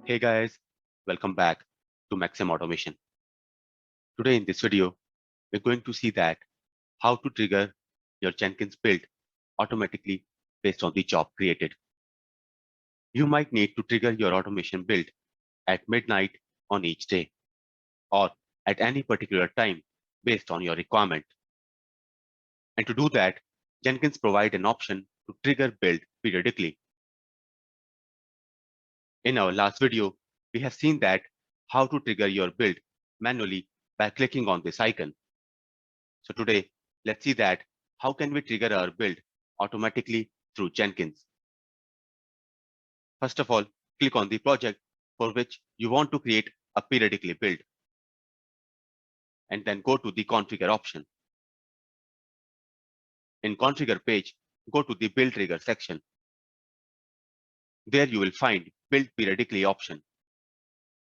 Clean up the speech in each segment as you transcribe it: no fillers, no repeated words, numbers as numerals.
Hey guys, welcome back to Maxim Automation. Today in this video, we're going to see that how to trigger your Jenkins build automatically based on the job created. You might need to trigger your automation build at midnight on each day or at any particular time based on your requirement. And to do that, Jenkins provides an option to trigger build periodically. In our last video, we have seen that how to trigger your build manually by clicking on this icon. So today, let's see that how can we trigger our build automatically through Jenkins. First of all, click on the project for which you want to create a periodically build, and then go to the configure option. In configure page, go to the build trigger section. There you will find build periodically option.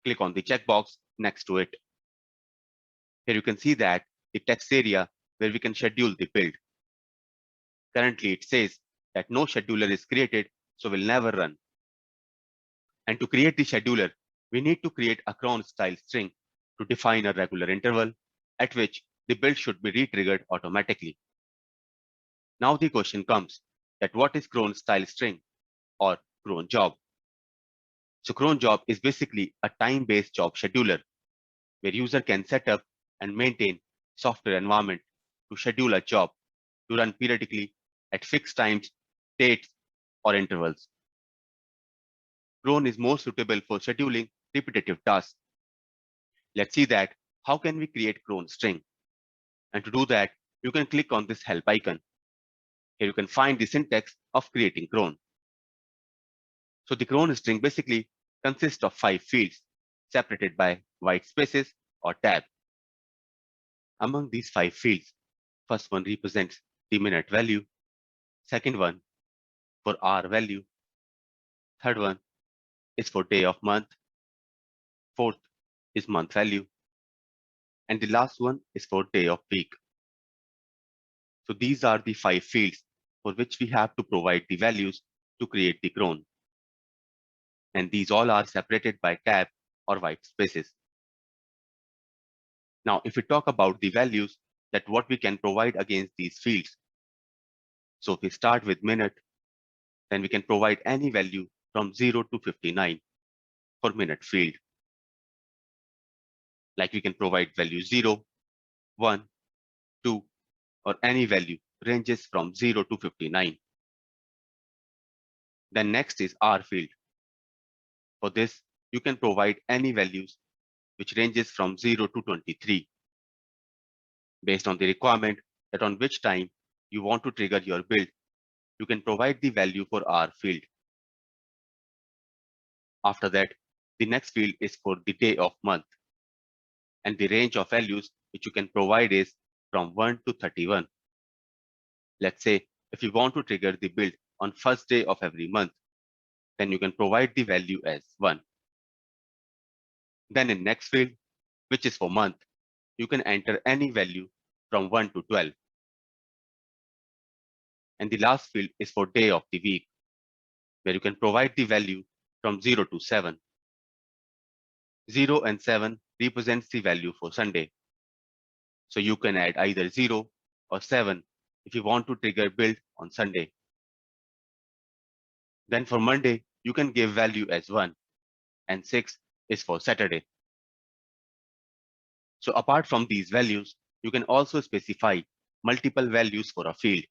Click on the checkbox next to it. Here you can see that the text area where we can schedule the build. Currently it says that no scheduler is created, so will never run. And to create the scheduler, we need to create a cron style string to define a regular interval at which the build should be re-triggered automatically. Now the question comes that what is cron style string or cron job? So cron job is basically a time-based job scheduler where user can set up and maintain software environment to schedule a job to run periodically at fixed times, dates, or intervals. Cron is more suitable for scheduling repetitive tasks. Let's see that how can we create cron string. And to do that, you can click on this help icon. Here you can find the syntax of creating cron. So the cron string basically consists of 5 fields separated by white spaces or tab. Among these 5 fields, first one represents the minute value, second one for hour value, third one is for day of month, fourth is month value, and the last one is for day of week. So these are the 5 fields for which we have to provide the values to create the cron. And these all are separated by tab or white spaces. Now, if we talk about the values that what we can provide against these fields. So if we start with minute, then we can provide any value from 0 to 59 for minute field. Like we can provide value 0, 1, 2, or any value ranges from 0 to 59. Then next is hour field. For this, you can provide any values which ranges from 0 to 23 based on the requirement that on which time you want to trigger your build. You can provide the value for hour field. After that, the next field is for the day of month, and the range of values which you can provide is from 1 to 31. Let's say if you want to trigger the build on first day of every month, then you can provide the value as 1. Then in next field, which is for month, you can enter any value from 1 to 12. And the last field is for day of the week, where you can provide the value from 0 to 7. 0 and 7 represents the value for Sunday. So you can add either 0 or 7 if you want to trigger build on Sunday. Then for Monday, you can give value as 1, and 6 is for Saturday. So apart from these values, you can also specify multiple values for a field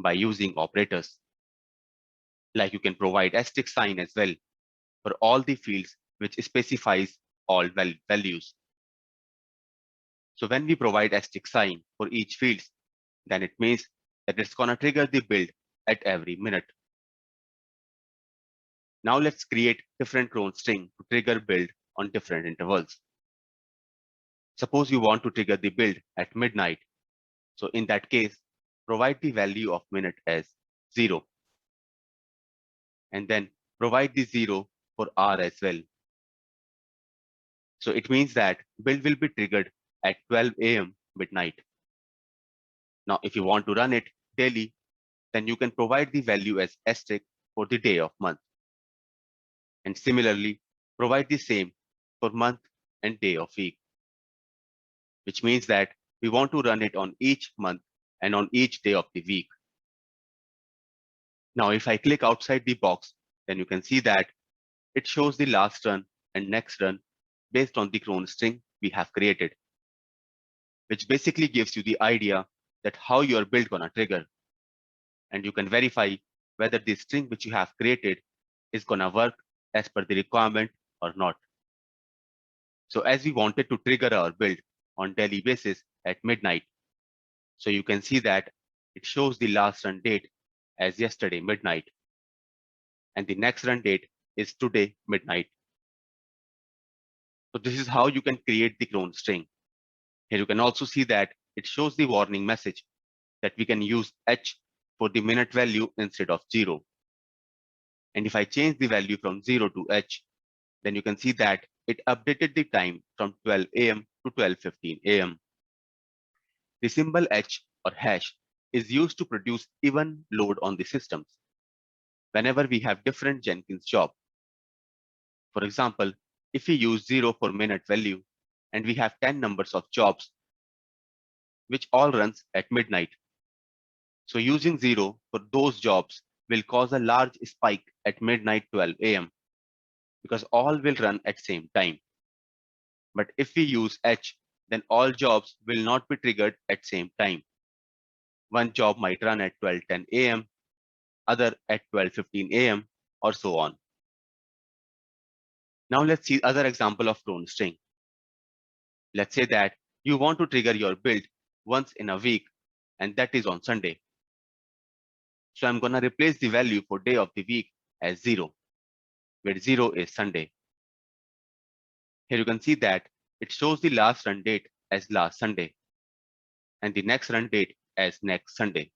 by using operators. Like you can provide asterisk sign as well for all the fields which specifies all values. So when we provide asterisk sign for each field, then it means that it's gonna trigger the build at every minute. Now let's create different cron string to trigger build on different intervals. Suppose you want to trigger the build at midnight. So in that case, provide the value of minute as 0. And then provide the 0 for hour as well. So it means that build will be triggered at 12 a.m. midnight. Now, if you want to run it daily, then you can provide the value as asterisk for the day of month. And similarly, provide the same for month and day of week, which means that we want to run it on each month and on each day of the week. Now, if I click outside the box, then you can see that it shows the last run and next run based on the cron string we have created, which basically gives you the idea that how your build gonna trigger. And you can verify whether the string which you have created is gonna work as per the requirement or not. So as we wanted to trigger our build on daily basis at midnight, so you can see that it shows the last run date as yesterday midnight, and the next run date is today midnight. So this is how you can create the clone string. Here you can also see that it shows the warning message that we can use H for the minute value instead of 0. And if I change the value from 0 to H, then you can see that it updated the time from 12 a.m. to 12:15 a.m. The symbol H or hash is used to produce even load on the systems whenever we have different Jenkins job. For example, if we use 0 for minute value and we have 10 numbers of jobs which all runs at midnight. So using 0 for those jobs will cause a large spike at midnight 12 a.m. because all will run at same time. But if we use H, then all jobs will not be triggered at same time. One job might run at 12:10 a.m., other at 12:15 a.m., or so on. Now let's see other example of clone string. Let's say that you want to trigger your build once in a week, and that is on Sunday. So I'm gonna replace the value for day of the week as 0, where 0 is Sunday. Here you can see that it shows the last run date as last Sunday and the next run date as next Sunday.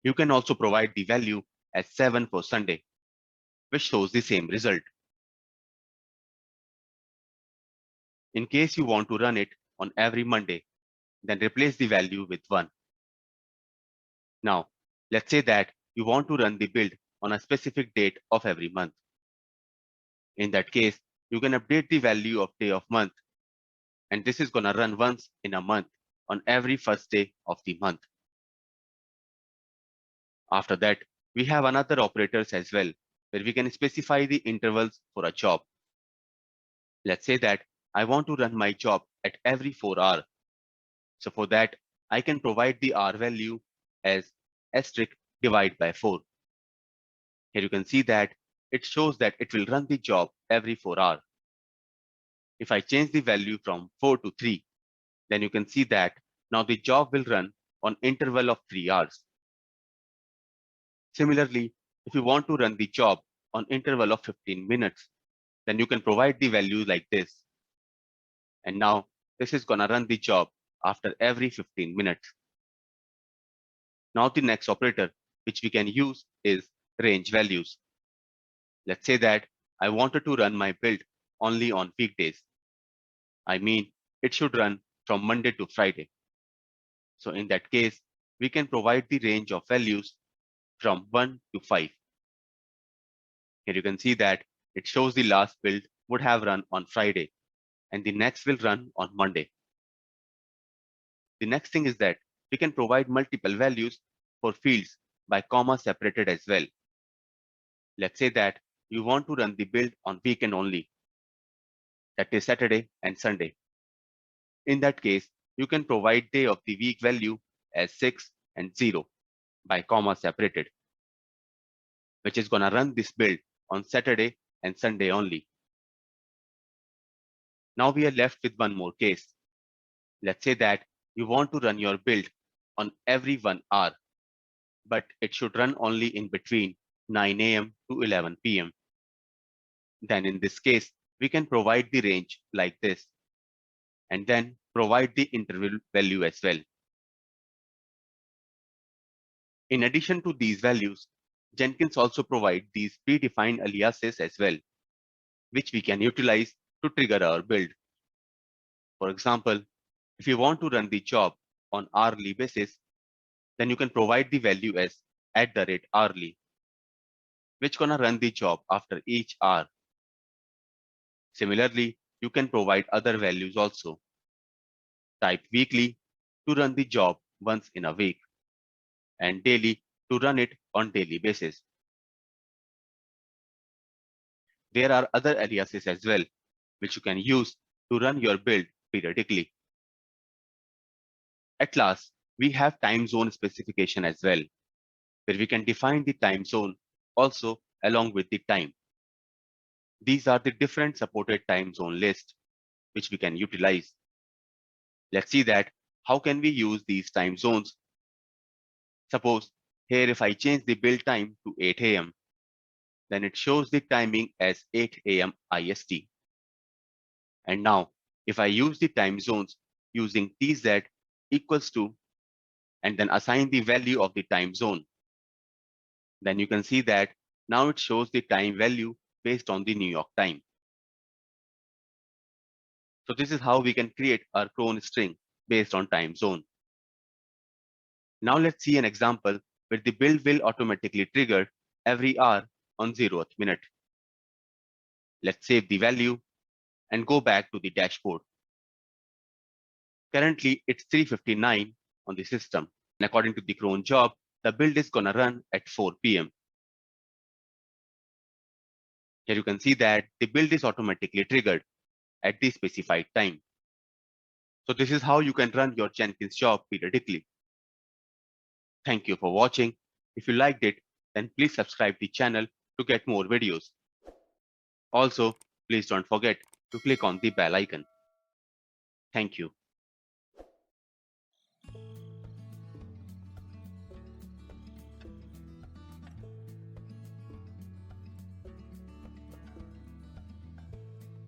You can also provide the value as 7 for Sunday, which shows the same result. In case you want to run it on every Monday, then replace the value with 1. Now, let's say that you want to run the build on a specific date of every month. In that case, you can update the value of day of month, and this is gonna run once in a month on every first day of the month. After that, we have another operators as well, where we can specify the intervals for a job. Let's say that I want to run my job at every 4 hours. So for that, I can provide the R value as asterisk divide by 4. Here you can see that it shows that it will run the job every 4 hours. If I change the value from 4 to 3, then you can see that now the job will run on interval of 3 hours. Similarly, if you want to run the job on interval of 15 minutes, then you can provide the value like this. And now this is gonna run the job after every 15 minutes. Now the next operator which we can use is range values. Let's say that I wanted to run my build only on weekdays. I mean, it should run from Monday to Friday. So in that case, we can provide the range of values from 1 to 5. Here you can see that it shows the last build would have run on Friday and the next will run on Monday. The next thing is that we can provide multiple values for fields by comma separated as well. Let's say that you want to run the build on weekend only, that is Saturday and Sunday. In that case, you can provide day of the week value as 6 and 0 by comma separated, which is gonna run this build on Saturday and Sunday only. Now we are left with one more case. Let's say that you want to run your build on every 1 hour, but it should run only in between 9 a.m. to 11 p.m. Then in this case, we can provide the range like this, and then provide the interval value as well. In addition to these values, Jenkins also provides these predefined aliases as well, which we can utilize to trigger our build. For example, if you want to run the job on hourly basis, then you can provide the value as @hourly, which gonna run the job after each hour. Similarly, you can provide other values also. Type weekly to run the job once in a week and daily to run it on daily basis. There are other aliases as well, which you can use to run your build periodically. At last, we have time zone specification as well, where we can define the time zone also along with the time. These are the different supported time zone list, which we can utilize. Let's see that how can we use these time zones. Suppose here if I change the build time to 8 a.m., then it shows the timing as 8 a.m. IST. And now if I use the time zones using TZ equals to and then assign the value of the time zone, then you can see that now it shows the time value based on the New York time. So this is how we can create our cron string based on time zone. Now let's see an example where the build will automatically trigger every hour on 0th minute. Let's save the value and go back to the dashboard. Currently, it's 3:59 on the system. And according to the cron job, the build is gonna run at 4 p.m. Here you can see that the build is automatically triggered at the specified time. So this is how you can run your Jenkins job periodically. Thank you for watching. If you liked it, then please subscribe the channel to get more videos. Also, please don't forget to click on the bell icon. Thank you.